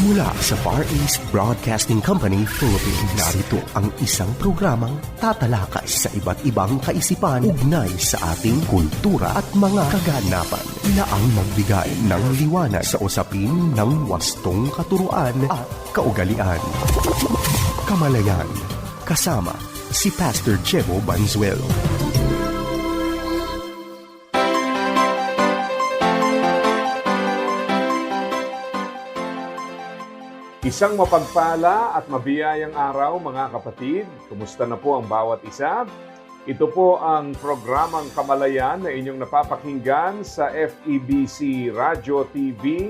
Mula sa Far East Broadcasting Company, Philippines, narito ang isang programang tatalakay sa iba't ibang kaisipan ugnay sa ating kultura at mga kaganapan na ang magbigay ng liwanag sa usapin ng wastong katuruan at kaugalian. Kamalayan, kasama si Pastor Jebo Banzuelo. Isang mapagpala at mabiyayang araw mga kapatid. Kumusta na po ang bawat isa? Ito po ang programang Kamalayan na inyong napapakinggan sa FEBC Radio TV.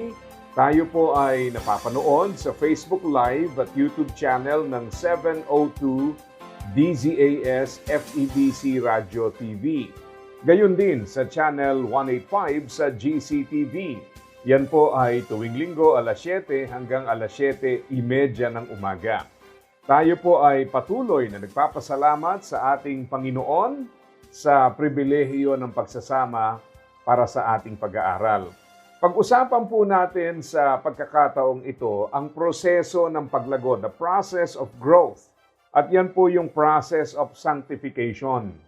Tayo po ay napapanood sa Facebook Live at YouTube channel ng 702 DZAS FEBC Radio TV. Gayon din sa channel 185 sa GCTV. Yan po ay tuwing linggo alas 7 hanggang alas 7:30 ng umaga. Tayo po ay patuloy na nagpapasalamat sa ating Panginoon sa pribilehiyo ng pagsasama para sa ating pag-aaral. Pag-usapan po natin sa pagkakataong ito ang proseso ng paglago, the process of growth. At yan po yung process of sanctification.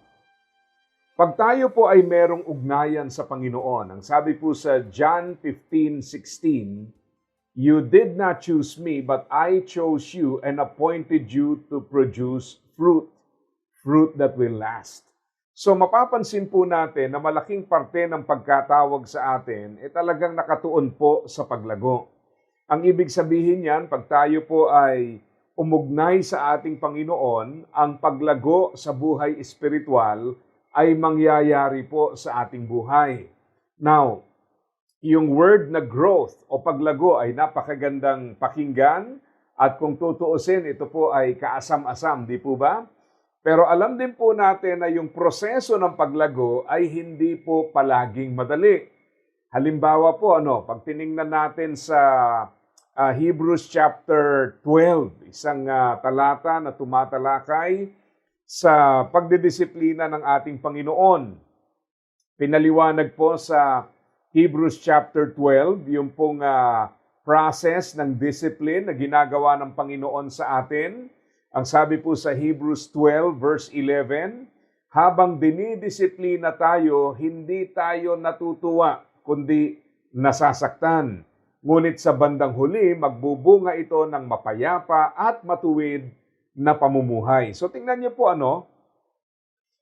Pag tayo po ay merong ugnayan sa Panginoon, ang sabi po sa John 15:16, "You did not choose me, but I chose you and appointed you to produce fruit that will last." So mapapansin po natin na malaking parte ng pagkatawag sa atin ay talagang nakatuon po sa paglago. Ang ibig sabihin niyan, pag tayo po ay umugnay sa ating Panginoon, ang paglago sa buhay espiritual ay mangyayari po sa ating buhay. Now, yung word na growth o paglago ay napakagandang pakinggan at kung tutuusin, ito po ay kaasam-asam, di po ba? Pero alam din po natin na yung proseso ng paglago ay hindi po palaging madali. Halimbawa po, pag tiningnan natin sa Hebrews chapter 12, isang talata na tumatalakay sa pagdidisiplina ng ating Panginoon. Pinaliwanag po sa Hebrews chapter 12, yung pong process ng discipline na ginagawa ng Panginoon sa atin. Ang sabi po sa Hebrews 12 verse 11, habang dinidisiplina tayo, hindi tayo natutuwa, kundi nasasaktan. Ngunit sa bandang huli, magbubunga ito ng mapayapa at matuwid na pamumuhay. So tingnan niyo po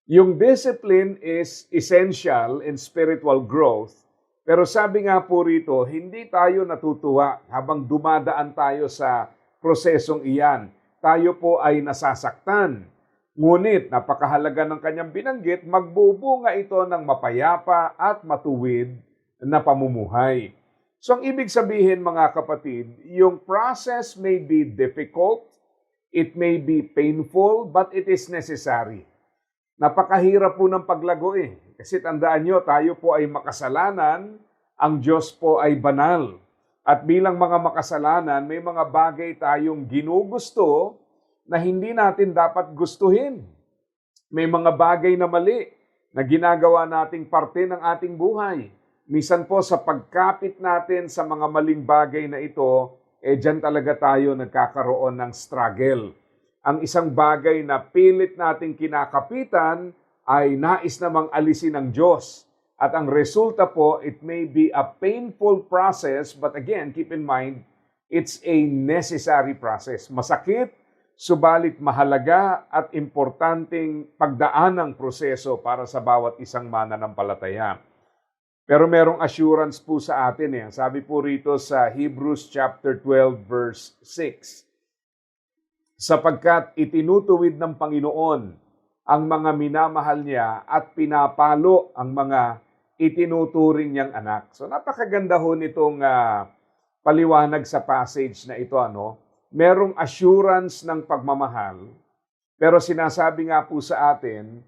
yung discipline is essential in spiritual growth. Pero sabi nga po rito, hindi tayo natutuwa habang dumadaan tayo sa prosesong iyan. Tayo po ay nasasaktan. Ngunit napakahalaga ng kanyang binanggit, magbubunga ito ng mapayapa at matuwid na pamumuhay. So ang ibig sabihin mga kapatid, yung process may be difficult, it may be painful, but it is necessary. Napakahirap po ng paglago Kasi tandaan nyo, tayo po ay makasalanan, ang Diyos po ay banal. At bilang mga makasalanan, may mga bagay tayong ginugusto na hindi natin dapat gustuhin. May mga bagay na mali na ginagawa nating parte ng ating buhay. Minsan po sa pagkapit natin sa mga maling bagay na ito, dyan talaga tayo nagkakaroon ng struggle. Ang isang bagay na pilit nating kinakapitan ay nais namang alisin ng Diyos. At ang resulta po, it may be a painful process, but again, keep in mind, it's a necessary process. Masakit, subalit mahalaga at importanteng pagdaanang proseso para sa bawat isang mananampalataya. Pero merong assurance po sa atin Sabi po rito sa Hebrews chapter 12 verse 6. Sapagkat itinutuwid ng Panginoon ang mga minamahal niya at pinapalo ang mga itinuturing niyang anak. So napakaganda ho nitong paliwanag sa passage na ito. Merong assurance ng pagmamahal, pero sinasabi nga po sa atin,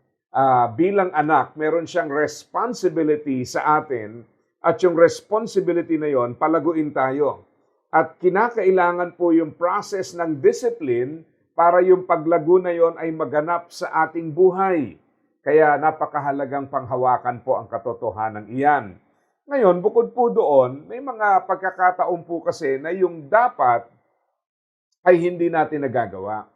bilang anak, meron siyang responsibility sa atin at yung responsibility na yon, palaguin tayo. At kinakailangan po yung process ng discipline para yung paglago na yon ay maganap sa ating buhay. Kaya napakahalagang panghawakan po ang katotohanan iyan. Ngayon, bukod po doon, may mga pagkakataon po kasi na yung dapat ay hindi natin nagagawa.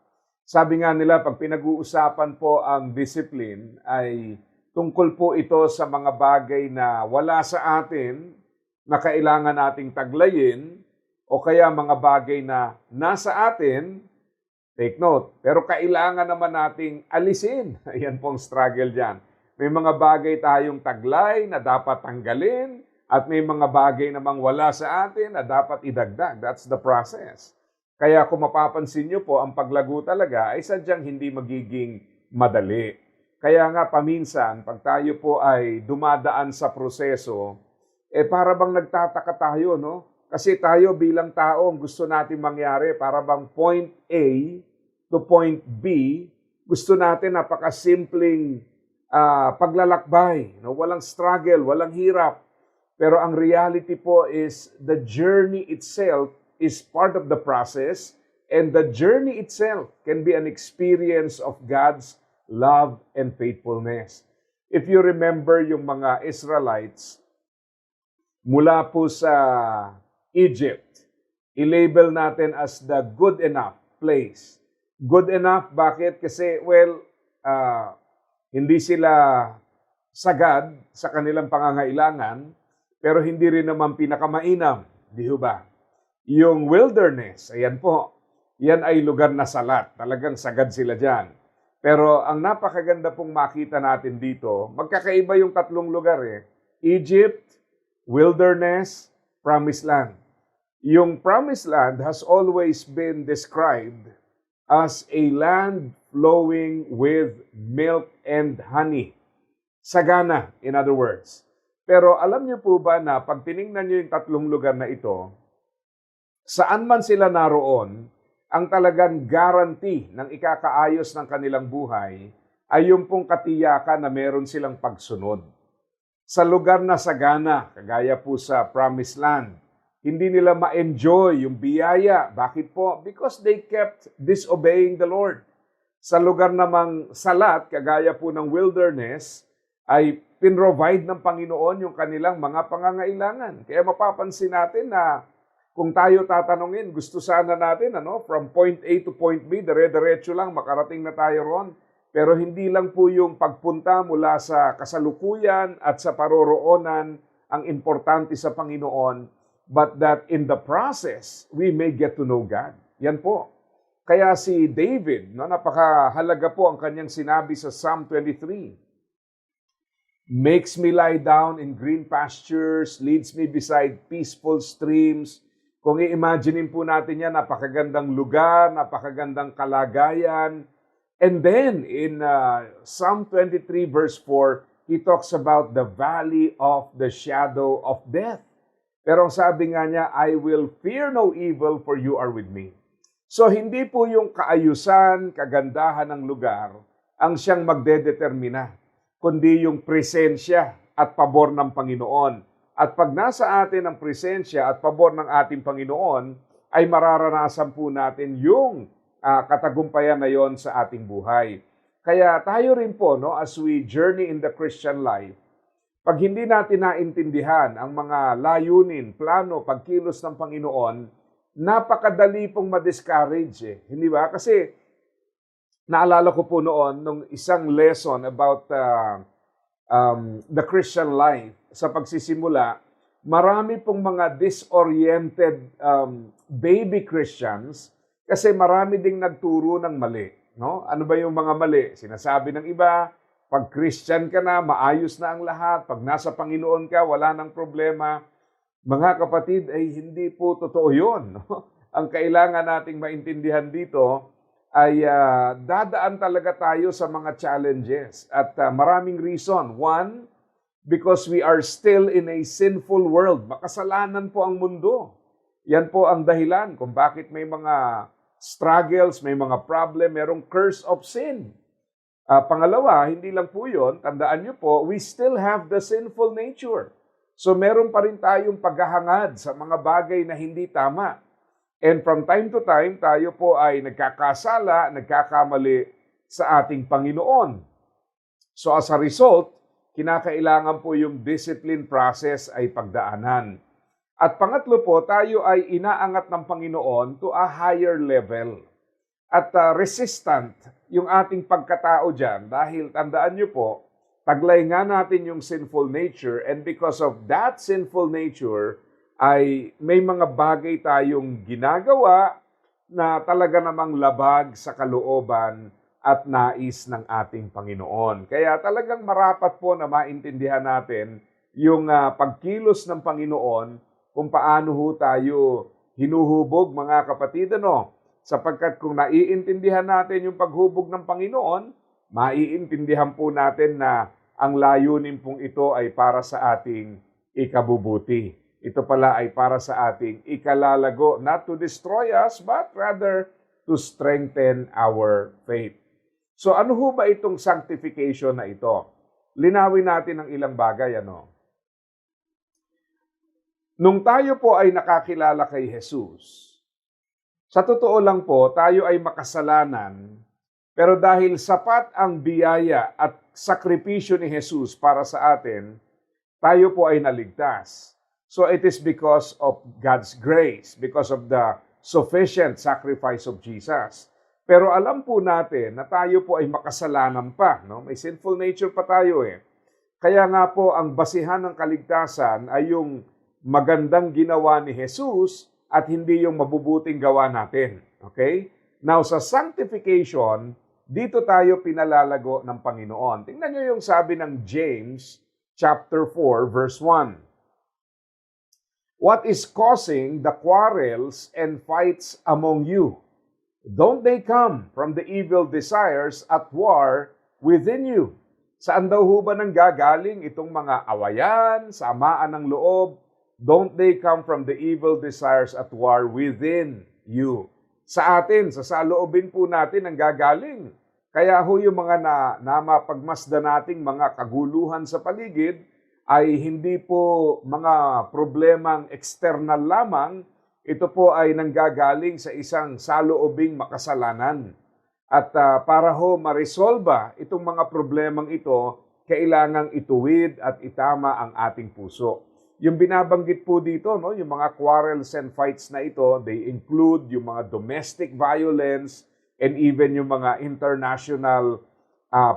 Sabi nga nila, pag pinag-uusapan po ang discipline, ay tungkol po ito sa mga bagay na wala sa atin, na kailangan nating taglayin, o kaya mga bagay na nasa atin, take note, pero kailangan naman nating alisin. Ayan pong struggle dyan. May mga bagay tayong taglay na dapat tanggalin, at may mga bagay namang wala sa atin na dapat idagdag. That's the process. Kaya kung mapapansin nyo po, ang paglago talaga ay sadyang hindi magiging madali. Kaya nga paminsan, pag tayo po ay dumadaan sa proseso, para bang nagtataka tayo, no? Kasi tayo bilang tao, ang gusto natin mangyari, para bang point A to point B, gusto natin napakasimpleng paglalakbay, no? Walang struggle, walang hirap. Pero ang reality po is the journey itself is part of the process, and the journey itself can be an experience of God's love and faithfulness. If you remember yung mga Israelites, mula po sa Egypt, i-label natin as the good enough place. Good enough, bakit? Kasi, hindi sila sagad sa kanilang pangangailangan, pero hindi rin naman pinakamainam, di ba? Yung wilderness, ayan po, yan ay lugar na salat. Talagang sagad sila dyan. Pero ang napakaganda pong makita natin dito, magkakaiba yung tatlong lugar Egypt, wilderness, promised land. Yung promised land has always been described as a land flowing with milk and honey. Sagana, in other words. Pero alam niyo po ba na pag tiningnan niyo yung tatlong lugar na ito, saan man sila naroon, ang talagang guarantee ng ikakaayos ng kanilang buhay ay yung pong katiyakan na meron silang pagsunod. Sa lugar na sagana, kagaya po sa Promised Land, hindi nila ma-enjoy yung biyaya. Bakit po? Because they kept disobeying the Lord. Sa lugar namang salat, kagaya po ng wilderness, ay pinrovide ng Panginoon yung kanilang mga pangangailangan. Kaya mapapansin natin na kung tayo tatanungin, gusto sana natin, from point A to point B, dire-diretso lang, makarating na tayo ron. Pero hindi lang po yung pagpunta mula sa kasalukuyan at sa paroroonan ang importante sa Panginoon, but that in the process, we may get to know God. Yan po. Kaya si David, napakahalaga po ang kanyang sinabi sa Psalm 23. Makes me lie down in green pastures, leads me beside peaceful streams. Kung i-imaginein po natin yan, napakagandang lugar, napakagandang kalagayan. And then, in Psalm 23 verse 4, he talks about the valley of the shadow of death. Pero ang sabi nga niya, I will fear no evil for you are with me. So, hindi po yung kaayusan, kagandahan ng lugar ang siyang magdedetermina, kundi yung presensya at pabor ng Panginoon. At pag nasa atin ang presensya at pabor ng ating Panginoon, ay mararanasan po natin yung katagumpayan na yon sa ating buhay. Kaya tayo rin po, as we journey in the Christian life, pag hindi natin naintindihan ang mga layunin, plano, pagkilos ng Panginoon, napakadali pong ma-discourage. Hindi ba? Kasi naalala ko po noon, nung isang lesson about the Christian life, sa pagsisimula, marami pong mga disoriented baby Christians kasi marami ding nagturo ng mali. No? Ano ba yung mga mali? Sinasabi ng iba, pag Christian ka na, maayos na ang lahat. Pag nasa Panginoon ka, wala nang problema. Mga kapatid, ay hindi po totoo yun. No? Ang kailangan nating maintindihan dito ay dadaan talaga tayo sa mga challenges. At maraming reason. One, because we are still in a sinful world. Makasalanan po ang mundo. Yan po ang dahilan kung bakit may mga struggles, may mga problem, merong curse of sin. Pangalawa, hindi lang po yun, tandaan nyo po, we still have the sinful nature. So meron pa rin tayong paghahangad sa mga bagay na hindi tama. And from time to time, tayo po ay nagkakasala, nagkakamali sa ating Panginoon. So as a result, kinakailangan po yung discipline process ay pagdaanan. At pangatlo po, tayo ay inaangat ng Panginoon to a higher level. At resistant yung ating pagkatao dyan dahil tandaan nyo po, taglay nga natin yung sinful nature and because of that sinful nature ay may mga bagay tayong ginagawa na talaga namang labag sa kalooban at nais ng ating Panginoon. Kaya talagang marapat po na maintindihan natin yung pagkilos ng Panginoon kung paano ho tayo hinuhubog mga kapatid, sapagkat kung naiintindihan natin yung paghubog ng Panginoon, maiintindihan po natin na ang layunin pong ito ay para sa ating ikabubuti. Ito pala ay para sa ating ikalalago, not to destroy us, but rather to strengthen our faith. So ano ho ba itong sanctification na ito? Linawin natin ang ilang bagay, Nung tayo po ay nakakilala kay Jesus, sa totoo lang po, tayo ay makasalanan, pero dahil sapat ang biyaya at sakripisyo ni Jesus para sa atin, tayo po ay naligtas. So it is because of God's grace, because of the sufficient sacrifice of Jesus. Pero alam po natin na tayo po ay makasalanan pa, May sinful nature pa tayo Kaya nga po ang basihan ng kaligtasan ay yung magandang ginawa ni Jesus at hindi yung mabubuting gawa natin. Okay? Now, sa sanctification, dito tayo pinalalago ng Panginoon. Tingnan nyo yung sabi ng James chapter 4, verse 1. What is causing the quarrels and fights among you? Don't they come from the evil desires at war within you? Saan daw ho ba nanggagaling itong mga awayan, samaan ng loob? Don't they come from the evil desires at war within you? Sa atin, sa saloobin po natin ang gagaling. Kaya ho yung mga na mapagmasdan nating mga kaguluhan sa paligid ay hindi po mga problemang external lamang. Ito po ay nanggagaling sa isang saloobing makasalanan. At para ho maresolba itong mga problemang ito, kailangang ituwid at itama ang ating puso. Yung binabanggit po dito, yung mga quarrels and fights na ito, they include yung mga domestic violence and even yung mga international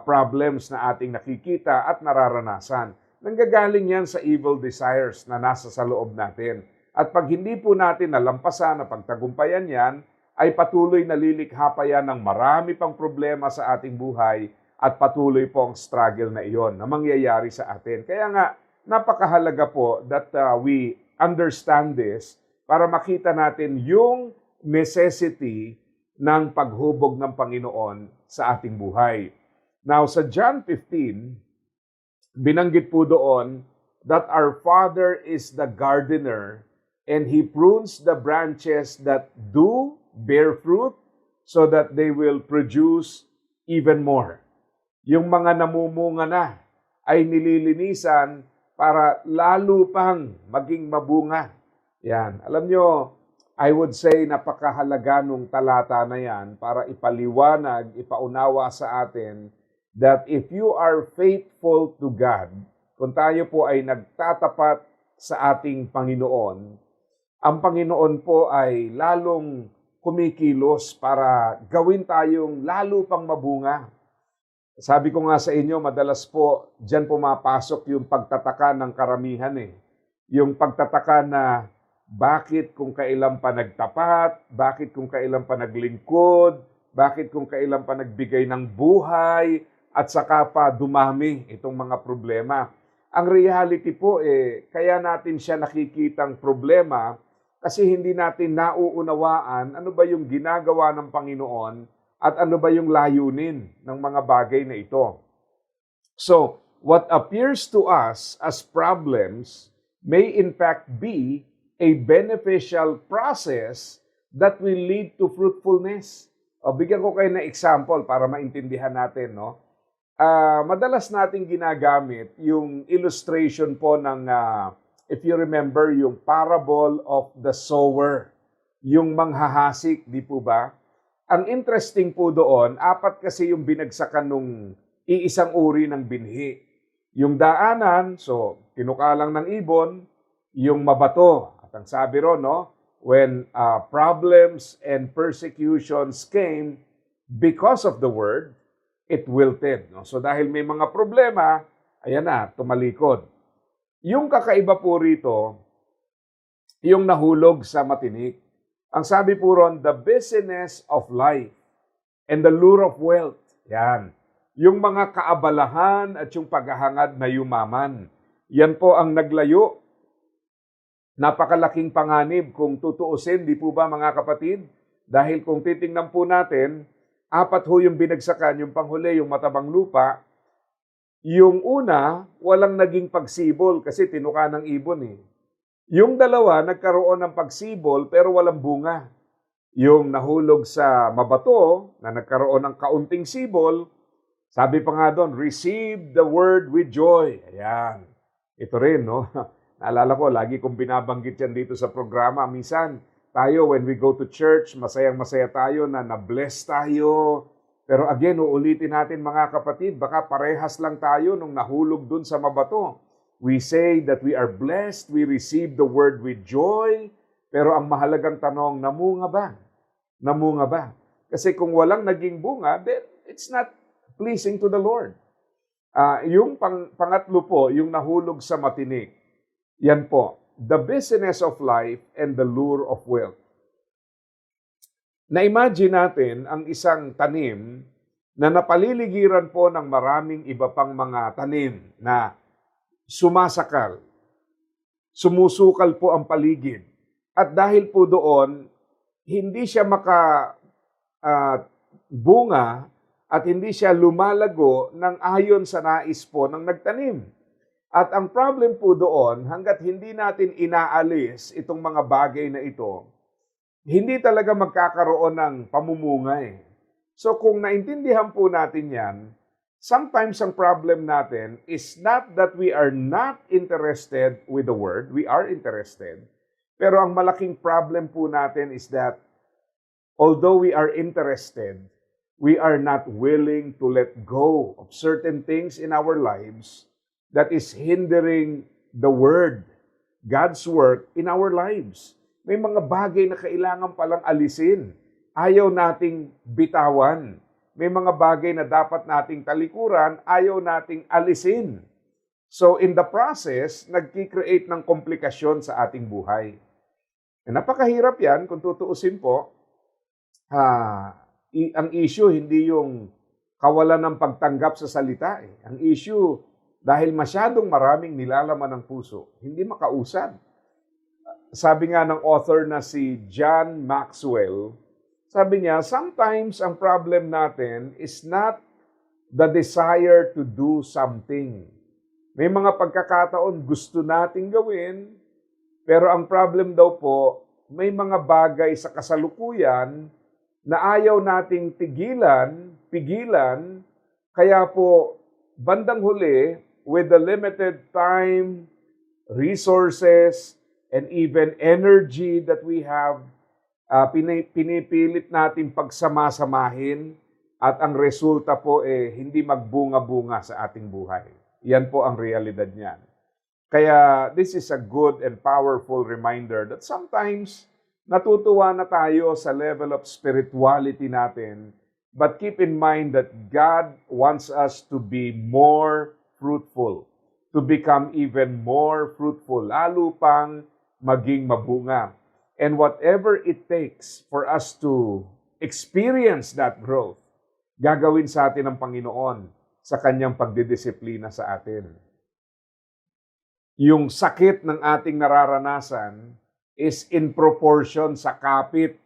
problems na ating nakikita at nararanasan. Nanggagaling yan sa evil desires na nasa sa loob natin. At pag hindi po natin nalampasan na pagtagumpayan yan, ay patuloy nalilikha pa yan ng marami pang problema sa ating buhay at patuloy po ang struggle na iyon na mangyayari sa atin. Kaya nga, napakahalaga po that we understand this para makita natin yung necessity ng paghubog ng Panginoon sa ating buhay. Now, sa John 15, binanggit po doon that our Father is the gardener and He prunes the branches that do bear fruit so that they will produce even more. Yung mga namumunga na ay nililinisan para lalo pang maging mabunga. Yan. Alam nyo, I would say napakahalaga nung talata na yan para ipaliwanag, ipaunawa sa atin that if you are faithful to God, kung tayo po ay nagtatapat sa ating Panginoon, ang Panginoon po ay lalong kumikilos para gawin tayong lalo pang mabunga. Sabi ko nga sa inyo, madalas po, dyan pumapasok yung pagtataka ng karamihan Yung pagtataka na bakit kung kailan pa nagtapat, bakit kung kailan pa naglingkod, bakit kung kailan pa nagbigay ng buhay, at saka pa dumami itong mga problema. Ang reality po kaya natin siya nakikitang problema kasi hindi natin nauunawaan ano ba yung ginagawa ng Panginoon at ano ba yung layunin ng mga bagay na ito. So, what appears to us as problems may in fact be a beneficial process that will lead to fruitfulness. Bigyan ko kayo ng example para maintindihan natin, madalas nating ginagamit yung illustration po ng, if you remember, yung parable of the sower, yung manghahasik, di po ba? Ang interesting po doon, 4 kasi yung binagsakan nung iisang uri ng binhi. Yung daanan, so tinukalang ng ibon, yung mabato. At ang sabi ron, no, when problems and persecutions came because of the word, it wilted. No? So dahil may mga problema, ayan na, tumalikod. Yung kakaiba po rito, yung nahulog sa matinik. Ang sabi po ron, the busyness of life and the lure of wealth. Yan. Yung mga kaabalahan at yung paghahangad na yumaman. Yan po ang naglayo. Napakalaking panganib kung tutuusin, di po ba mga kapatid? Dahil kung titingnan po natin, 4 ho yung binagsakan, yung panghuli, yung matabang lupa. Yung una, walang naging pagsibol kasi tinuka ng ibon eh. Yung dalawa, nagkaroon ng pagsibol pero walang bunga. Yung nahulog sa mabato, na nagkaroon ng kaunting sibol, sabi pa nga doon, receive the word with joy. Ayan. Ito rin, no? Naalala ko, lagi kong binabanggit yan dito sa programa. Minsan, tayo, when we go to church, masayang-masaya tayo na na-bless tayo. Pero again, uulitin natin mga kapatid, baka parehas lang tayo nung nahulog dun sa mabato. We say that we are blessed, we receive the word with joy, pero ang mahalagang tanong, namunga ba? Namunga ba? Kasi kung walang naging bunga, then it's not pleasing to the Lord. Yung pangatlo po, yung nahulog sa matinik, yan po, the busyness of life and the lure of wealth. Na-imagine natin ang isang tanim na napaliligiran po ng maraming iba pang mga tanim na sumasakal, sumusukal po ang paligid. At dahil po doon, hindi siya bunga at hindi siya lumalago ng ayon sa nais po ng nagtanim. At ang problem po doon, hanggat hindi natin inaalis itong mga bagay na ito, hindi talaga magkakaroon ng pamumunga eh. So kung naintindihan po natin yan, sometimes ang problem natin is not that we are not interested with the word, we are interested. Pero ang malaking problem po natin is that although we are interested, we are not willing to let go of certain things in our lives that is hindering the word, God's work in our lives. May mga bagay na kailangan palang alisin. Ayaw nating bitawan. May mga bagay na dapat nating talikuran, ayaw nating alisin. So in the process, nagki-create ng komplikasyon sa ating buhay. Napakahirap yan kung tutuusin po. Ang issue hindi yung kawalan ng pagtanggap sa salita. Ang issue, dahil masyadong maraming nilalaman ng puso, hindi makausad. Sabi nga ng author na si John Maxwell, sabi niya, sometimes ang problem natin is not the desire to do something. May mga pagkakataon gusto nating gawin, pero ang problem daw po, may mga bagay sa kasalukuyan na ayaw nating pigilan, kaya po bandang huli, with the limited time, resources, and even energy that we have, pinipilit natin pagsamasamahin at ang resulta po hindi magbunga-bunga sa ating buhay. Yan po ang realidad niyan. Kaya this is a good and powerful reminder that sometimes natutuwa na tayo sa level of spirituality natin, but keep in mind that God wants us to be more fruitful, to become even more fruitful, lalo pang maging mabunga. And whatever it takes for us to experience that growth, gagawin sa atin ng Panginoon sa kanyang pagdidisiplina sa atin. Yung sakit ng ating nararanasan is in proportion sa kapit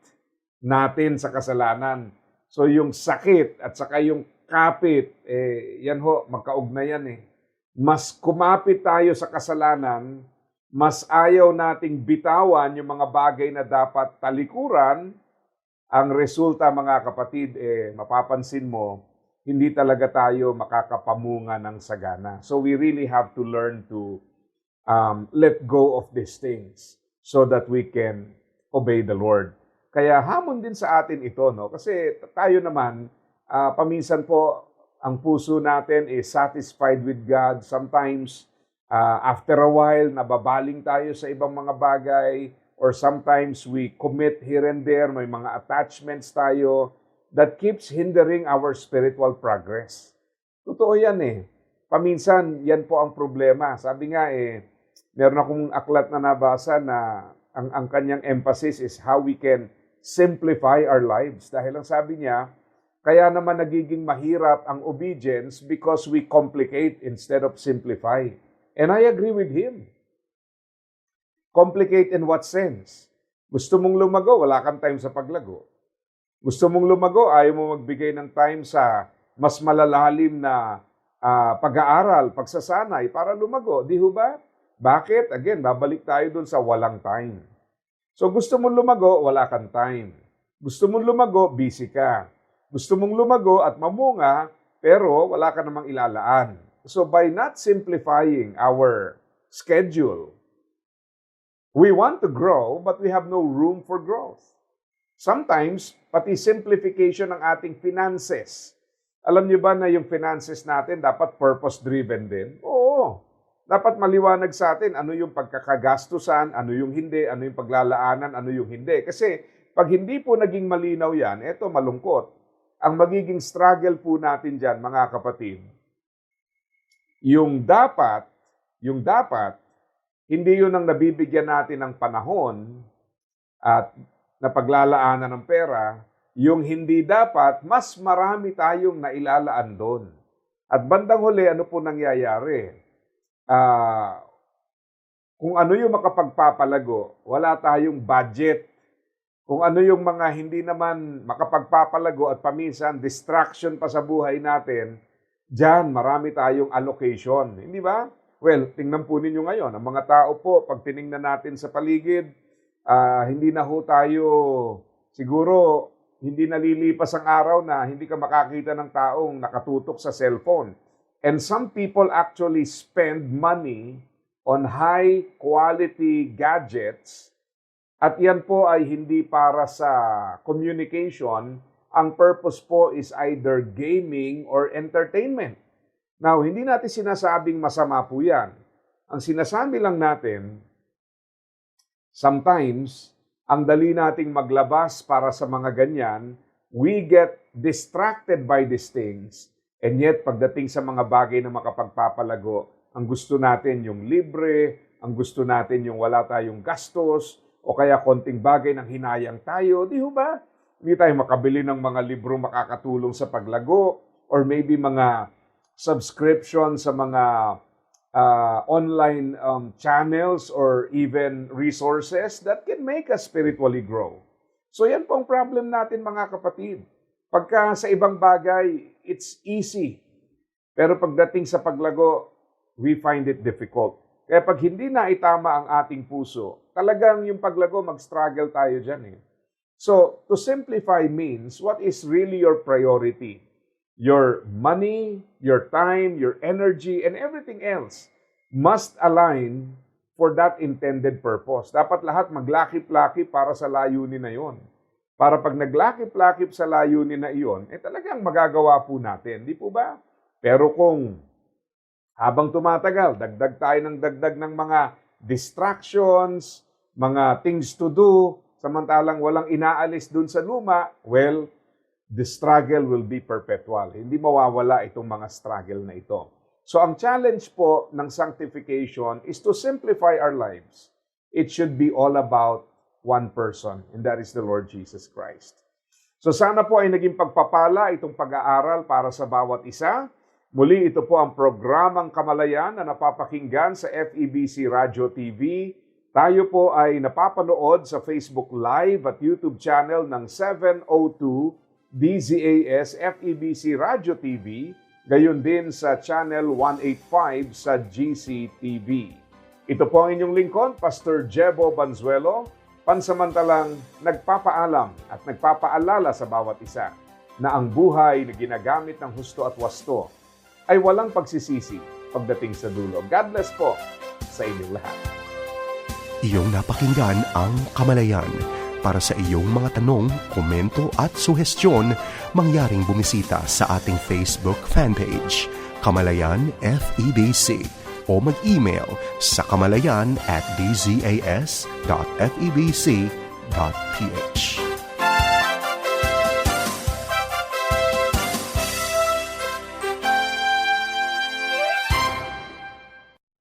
natin sa kasalanan. So yung sakit at saka yung kapit, yan ho, magkaugnayan eh. Mas kumapit tayo sa kasalanan, mas ayaw nating bitawan yung mga bagay na dapat talikuran, ang resulta mga kapatid, mapapansin mo, hindi talaga tayo makakapamunga ng sagana. So we really have to learn to let go of these things so that we can obey the Lord. Kaya hamon din sa atin ito, no? Kasi tayo naman, paminsan po, ang puso natin is satisfied with God. Sometimes, after a while, nababaling tayo sa ibang mga bagay, or sometimes we commit here and there, may mga attachments tayo that keeps hindering our spiritual progress. Totoo yan eh. Paminsan, yan po ang problema. Sabi nga meron akong aklat na nabasa na ang kanyang emphasis is how we can simplify our lives. Dahil ang sabi niya, kaya naman nagiging mahirap ang obedience because we complicate instead of simplify. And I agree with him. Complicate in what sense? Gusto mong lumago, wala kang time sa paglago. Gusto mong lumago, ayaw mo magbigay ng time sa mas malalalim na pag-aaral, pagsasanay para lumago. Di ho ba? Bakit? Again, babalik tayo dun sa walang time. So gusto mong lumago, wala kang time. Gusto mong lumago, busy ka. Gusto mong lumago at mamunga, pero wala ka namang ilalaan. So by not simplifying our schedule, we want to grow, but we have no room for growth. Sometimes, pati simplification ng ating finances. Alam niyo ba na yung finances natin dapat purpose-driven din? Oo. Dapat maliwanag sa atin ano yung pagkakagastusan, ano yung hindi, ano yung paglalaanan, ano yung hindi. Kasi pag hindi po naging malinaw yan, eto malungkot. Ang magiging struggle po natin dyan, mga kapatid, yung dapat, hindi yun ang nabibigyan natin ng panahon at napaglalaanan ng pera, yung hindi dapat, mas marami tayong nailalaan doon. At bandang huli, ano po nangyayari? Kung ano yung makapagpapalago, wala tayong budget. Kung ano yung mga hindi naman makapagpapalago at paminsan distraction pa sa buhay natin, dyan marami tayong allocation. Hindi ba? Well, tingnan po ninyo ngayon, ang mga tao po, pag tiningnan natin sa paligid, hindi na ho tayo, siguro, hindi nalilipas ang araw na hindi ka makakita ng taong nakatutok sa cellphone. And some people actually spend money on high-quality gadgets at yan po ay hindi para sa communication. Ang purpose po is either gaming or entertainment. Now, hindi natin sinasabing masama po yan. Ang sinasabi lang natin, sometimes, ang dali nating maglabas para sa mga ganyan, we get distracted by these things. And yet, pagdating sa mga bagay na makapagpapalago, ang gusto natin yung libre, ang gusto natin yung wala tayong gastos, o kaya konting bagay ng hinayang tayo, di ho ba? Hindi tayo makabili ng mga libro makakatulong sa paglago, or maybe mga subscription sa mga online channels or even resources that can make us spiritually grow. So yan po ang problem natin, mga kapatid. Pagka sa ibang bagay, it's easy. Pero pagdating sa paglago, we find it difficult. Kaya pag hindi na itama ang ating puso, talagang yung paglago, mag-struggle tayo dyan eh. So, to simplify means, what is really your priority? Your money, your time, your energy, and everything else must align for that intended purpose. Dapat lahat maglakip-lakip para sa layunin na yon. Para pag naglakip-lakip sa layunin na iyon, talagang magagawa po natin. Di po ba? Pero kung habang tumatagal, dagdag tayo ng dagdag ng mga distractions, mga things to do, samantalang walang inaalis dun sa luma, well, the struggle will be perpetual. Hindi mawawala itong mga struggle na ito. So ang challenge po ng sanctification is to simplify our lives. It should be all about one person, and that is the Lord Jesus Christ. So sana po ay naging pagpapala itong pag-aaral para sa bawat isa. Muli, ito po ang programang Kamalayan na napapakinggan sa FEBC Radio TV. Tayo po ay napapanood sa Facebook Live at YouTube channel ng 702 DZAS FEBC Radio TV, gayon din sa channel 185 sa GCTV. Ito po ang inyong lingkod, Pastor Jebo Banzuelo, pansamantalang nagpapaalam at nagpapaalala sa bawat isa na ang buhay na ginagamit ng husto at wasto ay walang pagsisisi pagdating sa dulo. God bless po sa inyong lahat. Iyong napakinggan ang Kamalayan, para sa iyong mga tanong, komento at suhestyon, mangyaring bumisita sa ating Facebook fanpage, Kamalayan FEBC, o mag-email sa kamalayan@dzas.febc.ph.